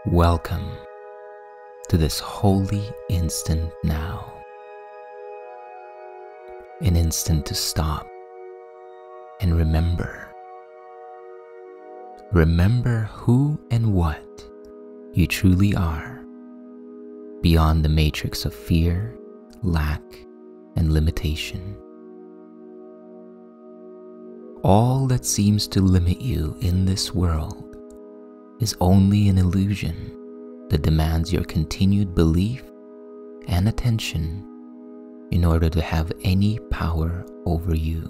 Welcome to this holy instant now. An instant to stop and remember. Remember who and what you truly are, beyond the matrix of fear, lack, and limitation. All that seems to limit you in this world is only an illusion that demands your continued belief and attention in order to have any power over you.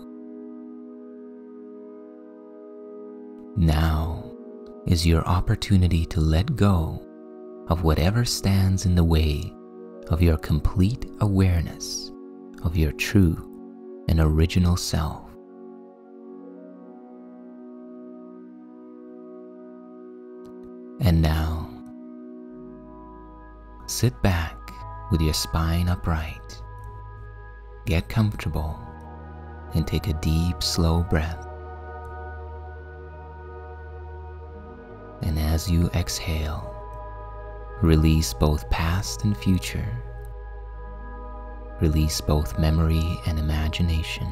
Now is your opportunity to let go of whatever stands in the way of your complete awareness of your true and original self. And now, sit back with your spine upright. Get comfortable and take a deep, slow breath. And as you exhale, release both past and future. Release both memory and imagination,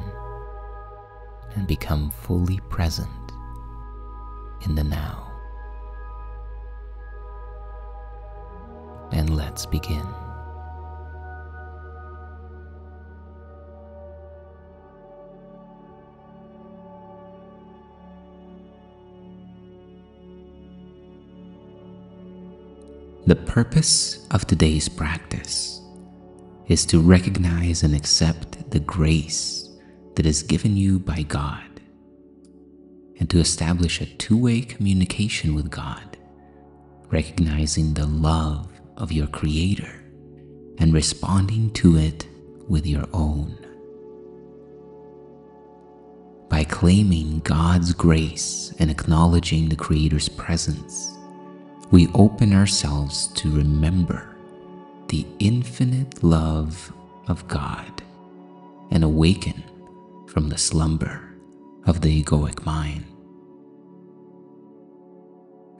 and become fully present in the now. And let's begin. The purpose of today's practice is to recognize and accept the grace that is given you by God, and to establish a two-way communication with God, recognizing the love of your Creator and responding to it with your own. By claiming God's grace and acknowledging the Creator's presence, we open ourselves to remember the infinite love of God and awaken from the slumber of the egoic mind.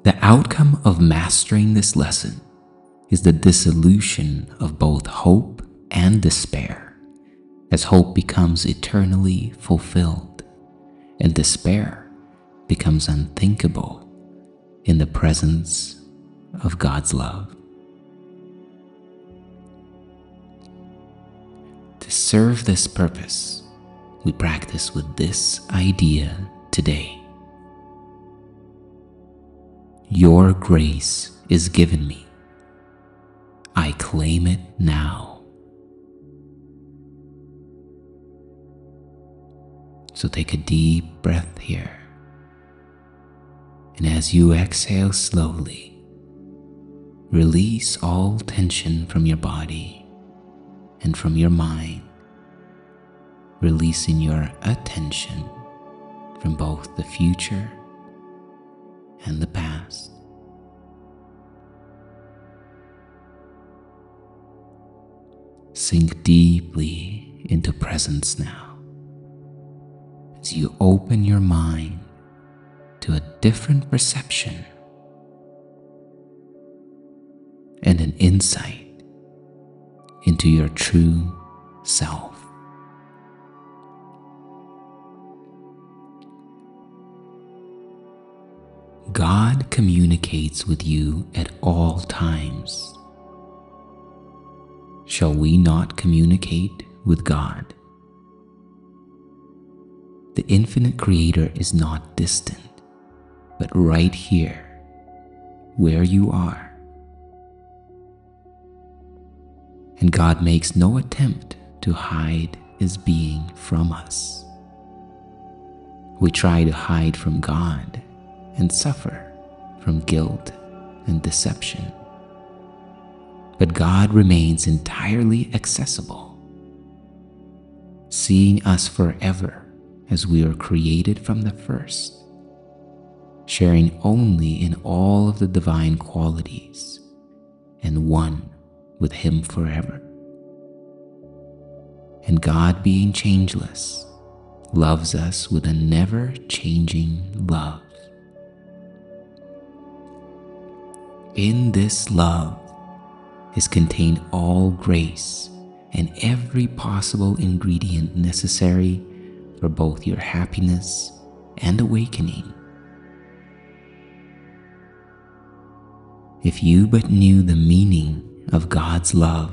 The outcome of mastering this lesson is the dissolution of both hope and despair, as hope becomes eternally fulfilled and despair becomes unthinkable in the presence of God's love. To serve this purpose, we practice with this idea today. Your grace is given me. I claim it now. So take a deep breath here. And as you exhale slowly, release all tension from your body and from your mind, releasing your attention from both the future and the past. Sink deeply into presence now as you open your mind to a different perception and an insight into your true self. God communicates with you at all times. Shall we not communicate with God? The infinite Creator is not distant, but right here, where you are. And God makes no attempt to hide His being from us. We try to hide from God and suffer from guilt and deception. But God remains entirely accessible, seeing us forever as we are created from the first, sharing only in all of the divine qualities and one with Him forever. And God, being changeless, loves us with a never-changing love. In this love is contained all grace and every possible ingredient necessary for both your happiness and awakening. If you but knew the meaning of God's love,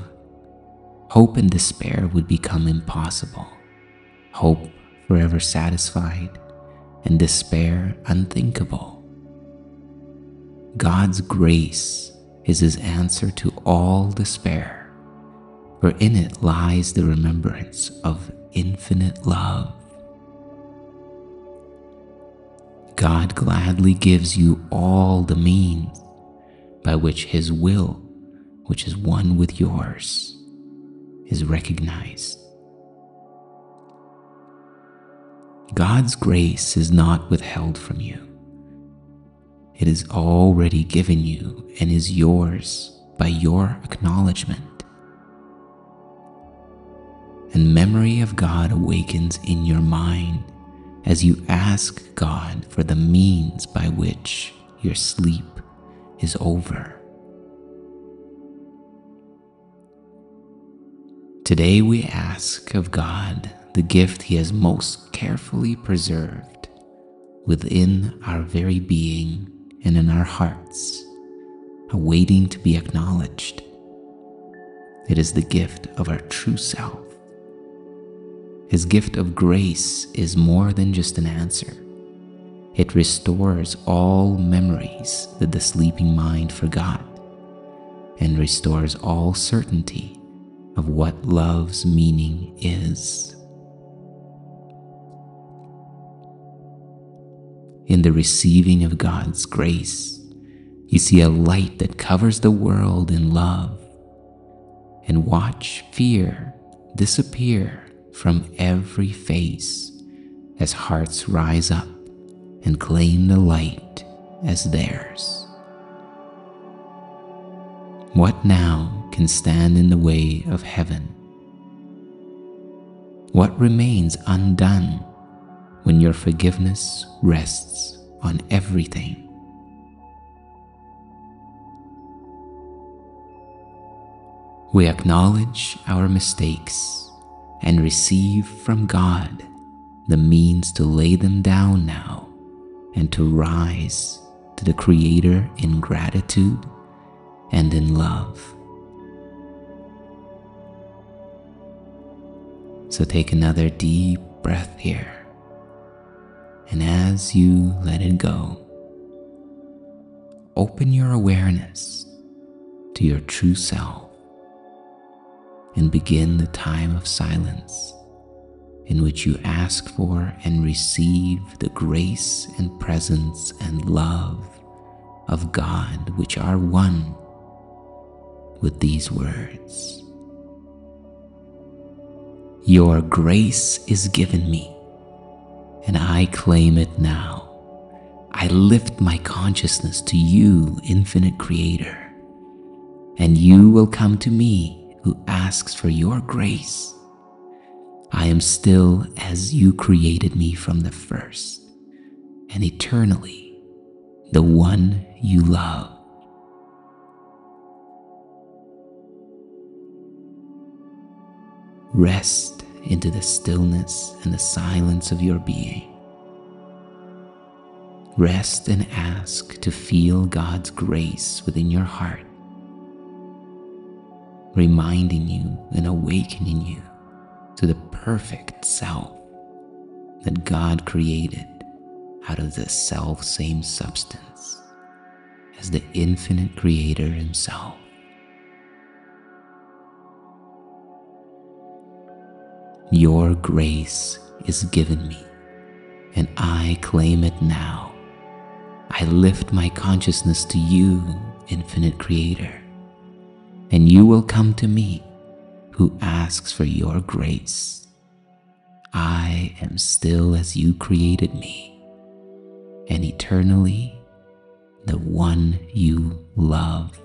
hope and despair would become impossible, hope forever satisfied, and despair unthinkable. God's grace is His answer to all despair, for in it lies the remembrance of infinite love. God gladly gives you all the means by which His will, which is one with yours, is recognized. God's grace is not withheld from you. It is already given you and is yours by your acknowledgement. And memory of God awakens in your mind as you ask God for the means by which your sleep is over. Today we ask of God the gift He has most carefully preserved within our very being and in our hearts, awaiting to be acknowledged. It is the gift of our true self. His gift of grace is more than just an answer. It restores all memories that the sleeping mind forgot, and restores all certainty of what love's meaning is. In the receiving of God's grace, you see a light that covers the world in love, and watch fear disappear from every face as hearts rise up and claim the light as theirs. What now can stand in the way of heaven? What remains undone when your forgiveness rests on everything? We acknowledge our mistakes and receive from God the means to lay them down now and to rise to the Creator in gratitude and in love. So take another deep breath here, and as you let it go, open your awareness to your true self and begin the time of silence in which you ask for and receive the grace and presence and love of God, which are one with these words: Your grace is given me, and I claim it now. I lift my consciousness to you, infinite Creator, and you will come to me who asks for your grace. I am still as you created me from the first, and eternally the one you love. Rest into the stillness and the silence of your being. Rest and ask to feel God's grace within your heart, reminding you and awakening you to the perfect self that God created out of the self-same substance as the infinite Creator Himself. Your grace is given me, and I claim it now. I lift my consciousness to you, infinite Creator, and you will come to me who asks for your grace. I am still as you created me, and eternally the one you love.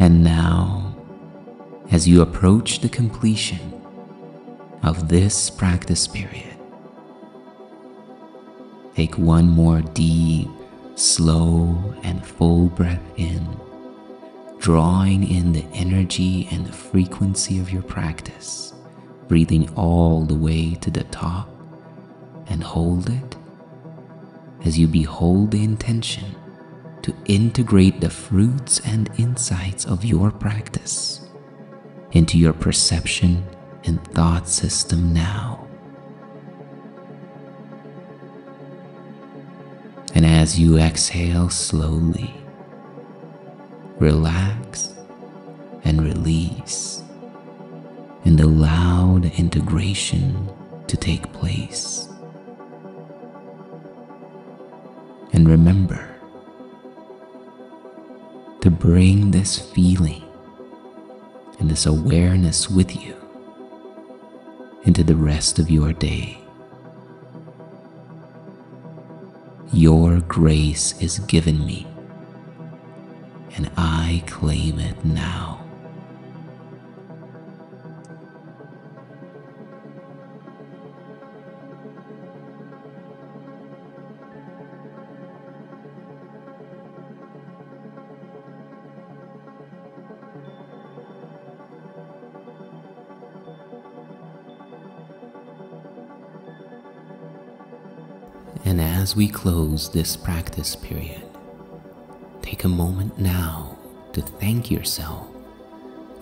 And now, as you approach the completion of this practice period, take one more deep, slow, and full breath in, drawing in the energy and the frequency of your practice, breathing all the way to the top, and hold it as you behold the intention to integrate the fruits and insights of your practice into your perception and thought system now. And as you exhale slowly, relax and release, and allow the integration to take place. And remember to bring this feeling and this awareness with you into the rest of your day. Your grace is given me, and I claim it now. And as we close this practice period, take a moment now to thank yourself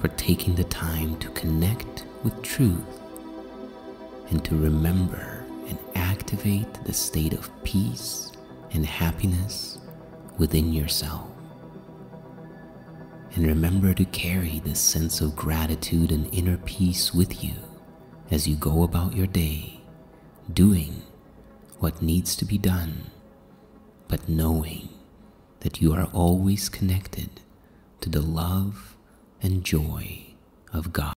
for taking the time to connect with truth and to remember and activate the state of peace and happiness within yourself. And remember to carry this sense of gratitude and inner peace with you as you go about your day, doing what needs to be done, but knowing that you are always connected to the love and joy of God.